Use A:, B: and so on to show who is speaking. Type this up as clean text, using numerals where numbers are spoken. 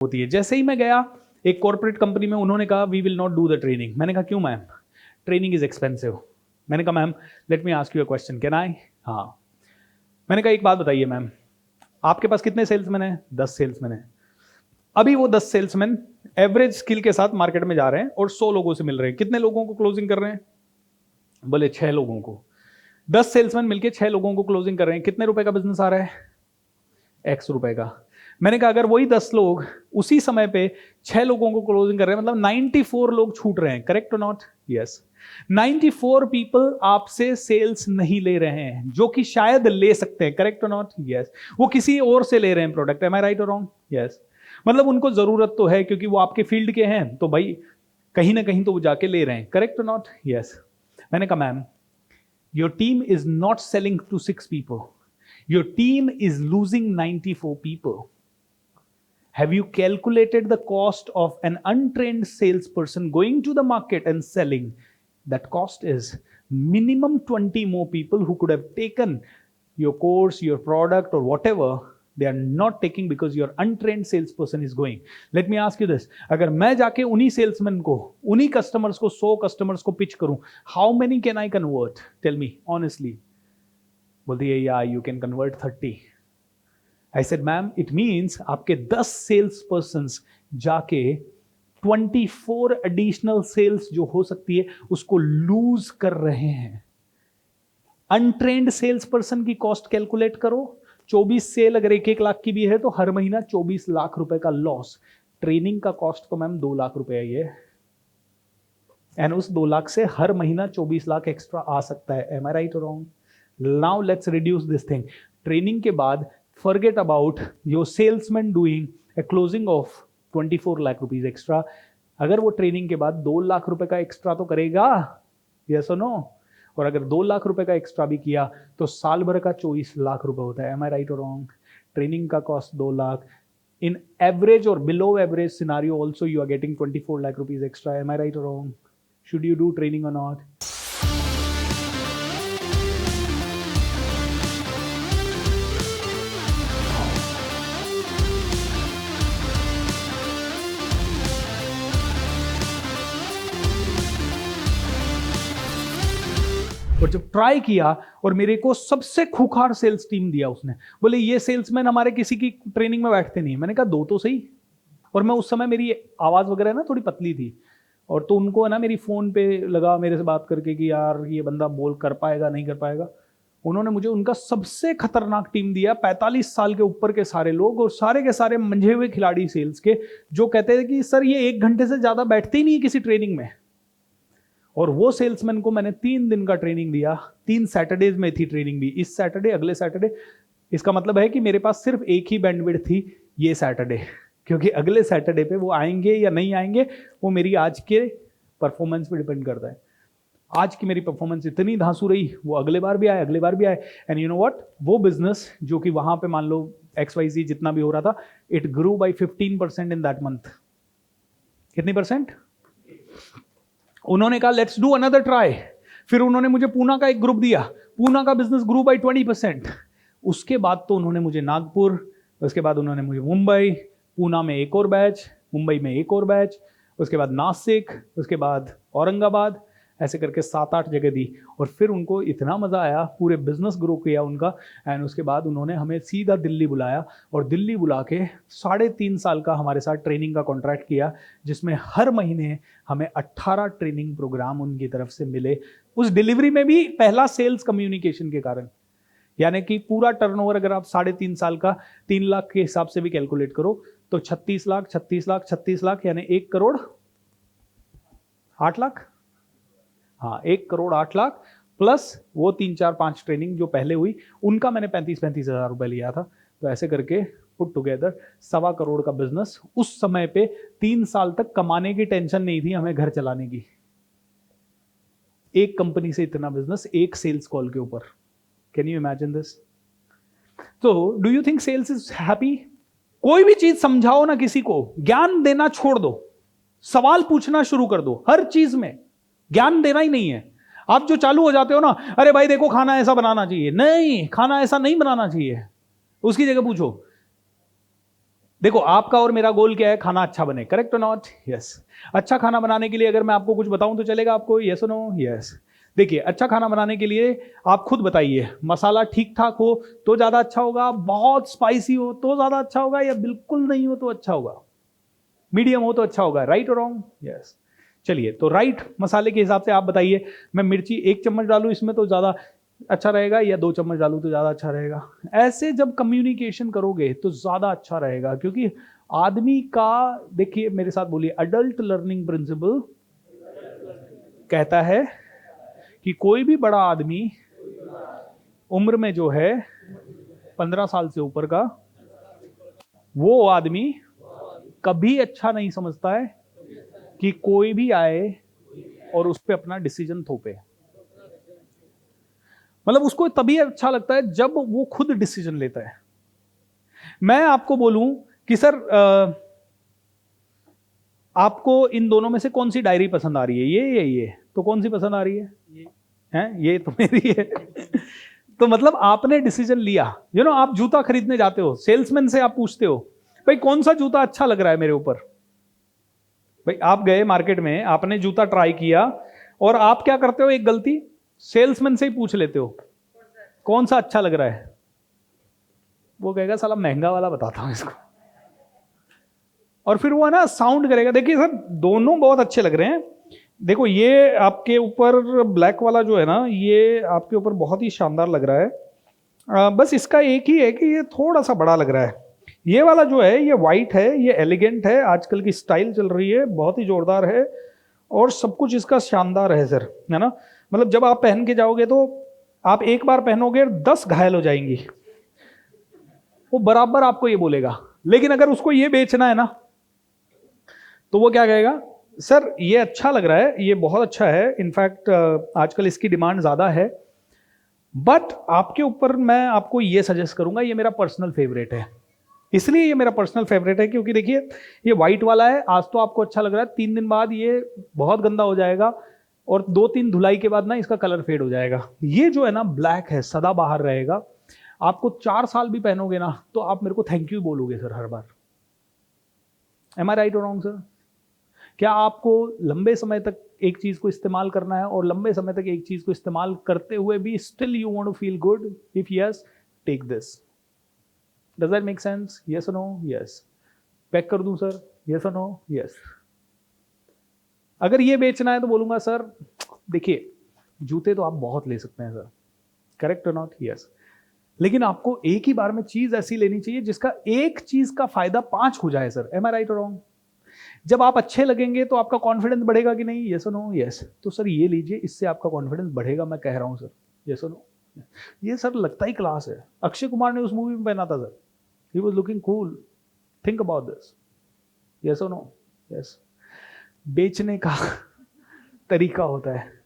A: होती है। जैसे ही मैं गया एक कॉर्पोरेट कंपनी में, उन्होंने कहा we will not do the training. मैंने कहा क्यों मैम? Training is expensive. मैंने कहा ma'am let me ask you a question, can I? हाँ। मैंने कहा एक बात बताइए मैम, आपके पास कितने सेल्समैन हैं? 10 सेल्समैन हैं। अभी वो 10 सेल्समैन एवरेज स्किल के साथ मार्केट में जा रहे हैं और 100 लोगों से मिल रहे हैं। कितने लोगों को क्लोजिंग कर रहे हैं? बोले 6 लोगों को। 10 सेल्समैन मिलके 6 लोगों को क्लोजिंग कर रहे हैं। कितने रुपए का बिजनेस आ रहा है? X रुपए का। मैंने कहा अगर वही 10 लोग उसी समय पे 6 लोगों को क्लोजिंग कर रहे हैं, मतलब 94 लोग छूट रहे हैं। करेक्ट और नॉट? यस। 94 पीपल आपसे सेल्स नहीं ले रहे हैं, जो कि शायद ले सकते हैं। करेक्ट और नॉट? यस। वो किसी और से ले रहे हैं प्रोडक्ट। एम आई राइट और रॉन्ग? यस। मतलब उनको जरूरत तो है क्योंकि वो आपके फील्ड के हैं, तो भाई कहीं ना कहीं तो वो जाके ले रहे हैं। करेक्ट और नॉट? यस। मैंने कहा ma'am your team is not selling to 6 people, your team is losing 94 people. Have you calculated the cost of an untrained salesperson going to the market and selling? That cost is minimum 20 more people who could have taken your course, your product, or whatever. They are not taking because your untrained salesperson is going. Let me ask you this. अगर मैं जाके उन्हीं salesmen को, उन्हीं customers को, 100 customers को pitch करूं, how many can I convert? Tell me honestly. बोलती है या you can convert 30। I said ma'am it means आपके 10 सेल्स पर्सन जाके 24 एडिशनल सेल्स जो हो सकती है उसको लूज कर रहे हैं। अनट्रेंड सेल्स पर्सन की कॉस्ट कैलकुलेट करो। 24 सेल अगर 1-1 लाख की भी है तो हर महीना 24 लाख रुपए का लॉस। ट्रेनिंग का कॉस्ट तो मैम 2 लाख रुपए ही है, एंड उस 2 लाख से हर महीना 24 लाख एक्स्ट्रा आ सकता है। एम आई राइट और wrong? Now let's reduce this thing. Training के बाद forget about your salesman doing a closing of 24 lakh rupees extra. अगर वो ट्रेनिंग के बाद 2 लाख रुपए का एक्स्ट्रा तो करेगा, yes or no? और अगर 2 लाख रुपए का एक्स्ट्रा भी किया तो साल भर का 24 लाख रुपए होता है। Am I right or wrong? Training का cost 2 lakh. In average or below average scenario also you are getting 24 lakh rupees extra. Am I right or wrong? Should you do training or not? और जब try किया और मेरे को सबसे खूंखार sales team दिया उसने, बोले ये सेल्समैन हमारे किसी की ट्रेनिंग में बैठते नहीं। मैंने कहा 2 तो सही। और मैं उस समय मेरी आवाज़ वगैरह ना थोड़ी पतली थी, और तो उनको है ना मेरी फ़ोन पे लगा मेरे से बात करके कि यार ये बंदा बोल कर पाएगा नहीं कर पाएगा। उन्होंने मुझे उनका सबसे खतरनाक टीम दिया, 45 साल के ऊपर के सारे लोग और सारे के सारे मंझे हुए खिलाड़ी सेल्स के, जो कहते थे कि सर ये 1 घंटे से ज़्यादा बैठते ही नहीं है किसी ट्रेनिंग में। और वो सेल्समैन को मैंने 3 दिन का ट्रेनिंग दिया। 3 सैटरडेज में थी ट्रेनिंग भी, इस सैटरडे अगले सैटरडे। इसका मतलब है कि मेरे पास सिर्फ एक ही बैंडविड्थ थी ये सैटरडे, क्योंकि अगले सैटरडे पे वो आएंगे या नहीं आएंगे वो मेरी आज के परफॉर्मेंस पे डिपेंड करता है। आज की मेरी परफॉर्मेंस इतनी धांसू रही, वो अगले बार भी आए, अगले बार भी आए। एंड यू नो व्हाट, वो बिजनेस जो कि वहां पे मान लो XYZ जितना भी हो रहा था, it grew by 15% in that month. कितनी परसेंट? उन्होंने कहा लेट्स डू अनदर ट्राई। फिर उन्होंने मुझे पूना का एक ग्रुप दिया, पूना का बिजनेस ग्रू बाई 20%। उसके बाद तो उन्होंने मुझे नागपुर, उसके बाद उन्होंने मुझे मुंबई, पूना में एक और बैच, मुंबई में एक और बैच, उसके बाद नासिक, उसके बाद औरंगाबाद, ऐसे करके 7-8 जगह दी। और फिर उनको इतना मज़ा आया, पूरे बिजनेस ग्रो किया उनका। एंड उसके बाद उन्होंने हमें सीधा दिल्ली बुलाया और दिल्ली बुला के 3.5 साल का हमारे साथ ट्रेनिंग का कॉन्ट्रैक्ट किया, जिसमें हर महीने हमें 18 ट्रेनिंग प्रोग्राम उनकी तरफ से मिले। उस डिलीवरी में भी पहला सेल्स कम्युनिकेशन के कारण, यानी कि पूरा टर्नओवर अगर आप 3.5 साल का 3 लाख के हिसाब से भी कैलकुलेट करो तो 36 लाख 36 लाख 36 लाख यानी 1 करोड़ 8 लाख। हाँ, 1 करोड़ 8 लाख प्लस वो 3-4-5 ट्रेनिंग जो पहले हुई उनका मैंने 35-35 हज़ार रुपये लिया था। तो ऐसे करके पुट टुगेदर 1.25 करोड़ का बिजनेस उस समय पे 3 साल तक कमाने की टेंशन नहीं थी हमें, घर चलाने की। एक कंपनी से इतना बिजनेस एक सेल्स कॉल के ऊपर। Can you imagine this? तो do you think sales is happy? कोई भी चीज समझाओ ना किसी को, ज्ञान देना छोड़ दो, सवाल पूछना शुरू कर दो। हर चीज में ज्ञान देना ही नहीं है। आप जो चालू हो जाते हो ना, अरे भाई देखो खाना ऐसा बनाना चाहिए, नहीं, खाना ऐसा नहीं बनाना चाहिए। उसकी जगह पूछो देखो आपका और मेरा गोल क्या है, खाना अच्छा बने, करेक्ट और नॉट? यस। अच्छा खाना बनाने के लिए अगर मैं आपको कुछ बताऊं तो चलेगा आपको? यस और नो? यस। देखिए अच्छा खाना बनाने के लिए आप खुद बताइए, मसाला ठीक ठाक हो तो ज्यादा अच्छा होगा, बहुत स्पाइसी हो तो ज्यादा अच्छा होगा, या बिल्कुल नहीं हो तो अच्छा होगा, मीडियम हो तो अच्छा होगा, राइट और रॉन्ग? यस। चलिए तो राइट मसाले के हिसाब से आप बताइए, मैं मिर्ची 1 चम्मच डालूं इसमें तो ज्यादा अच्छा रहेगा, या 2 चम्मच डालूं तो ज्यादा अच्छा रहेगा? ऐसे जब कम्युनिकेशन करोगे तो ज्यादा अच्छा रहेगा, क्योंकि आदमी का, देखिए मेरे साथ बोलिए, अडल्ट लर्निंग प्रिंसिपल कहता है कि कोई भी बड़ा आदमी उम्र में जो है 15 साल से ऊपर का, वो आदमी कभी अच्छा नहीं समझता है कि कोई भी आए और उस पर अपना डिसीजन थोपे। मतलब उसको तभी अच्छा लगता है जब वो खुद डिसीजन लेता है। मैं आपको बोलूं कि सर आपको इन दोनों में से कौन सी डायरी पसंद आ रही है, ये तो कौन सी पसंद आ रही है? ये तो मेरी है। तो मतलब आपने डिसीजन लिया। आप जूता खरीदने जाते हो, सेल्समैन से आप पूछते हो भाई कौन सा जूता अच्छा लग रहा है मेरे ऊपर। भाई आप गए मार्केट में, आपने जूता ट्राई किया, और आप क्या करते हो, एक गलती, सेल्समैन से ही पूछ लेते हो कौन सा अच्छा लग रहा है। वो कहेगा साला महंगा वाला बताता हूं इसको, और फिर वो है ना साउंड करेगा। देखिए सर दोनों बहुत अच्छे लग रहे हैं, देखो ये आपके ऊपर ब्लैक वाला जो है ना, ये आपके ऊपर बहुत ही शानदार लग रहा है। बस इसका एक ही है कि ये थोड़ा सा बड़ा लग रहा है। ये वाला जो है ये वाइट है, ये एलिगेंट है, आजकल की स्टाइल चल रही है, बहुत ही जोरदार है, और सब कुछ इसका शानदार है सर, है ना? मतलब जब आप पहन के जाओगे तो आप एक बार पहनोगे 10 घायल हो जाएंगी, वो बराबर आपको ये बोलेगा। लेकिन अगर उसको ये बेचना है ना, तो वो क्या कहेगा, सर ये अच्छा लग रहा है, ये बहुत अच्छा है, इनफैक्ट आजकल इसकी डिमांड ज्यादा है, बट आपके ऊपर मैं आपको ये सजेस्ट करूंगा, ये मेरा पर्सनल फेवरेट है। इसलिए ये मेरा पर्सनल फेवरेट है क्योंकि देखिए ये व्हाइट वाला है, आज तो आपको अच्छा लग रहा है, 3 दिन बाद ये बहुत गंदा हो जाएगा, और 2-3 धुलाई के बाद ना इसका कलर फेड हो जाएगा। ये जो है ना ब्लैक है, सदा बाहर रहेगा, आपको 4 साल भी पहनोगे ना तो आप मेरे को थैंक यू बोलोगे सर हर बार। एम आई राइट और रॉन्ग सर? क्या आपको लंबे समय तक एक चीज को इस्तेमाल करना है, और लंबे समय तक एक चीज को इस्तेमाल करते हुए भी still you want to feel good? If yes, take this. Does that make sense? Yes और नो? यस। पैक कर दूं सर? यस और नो? यस। अगर ये बेचना है तो बोलूंगा सर देखिए जूते तो आप बहुत ले सकते हैं सर, करेक्ट और नॉट? यस। लेकिन आपको एक ही बार में चीज ऐसी लेनी चाहिए जिसका एक चीज का फायदा 5 हो जाए सर। एम आई राइट और रॉन्ग? जब आप अच्छे लगेंगे तो आपका कॉन्फिडेंस बढ़ेगा कि नहीं? यस और नो? यस। तो सर ये लीजिए, इससे आपका कॉन्फिडेंस बढ़ेगा, मैं कह रहा हूं सर। यस और नो? ये सर लगता ही क्लास है। अक्षय कुमार ने उस मूवी में पहना था sir, he was looking cool. Think about this. Yes और नो? यस। बेचने का तरीका होता है।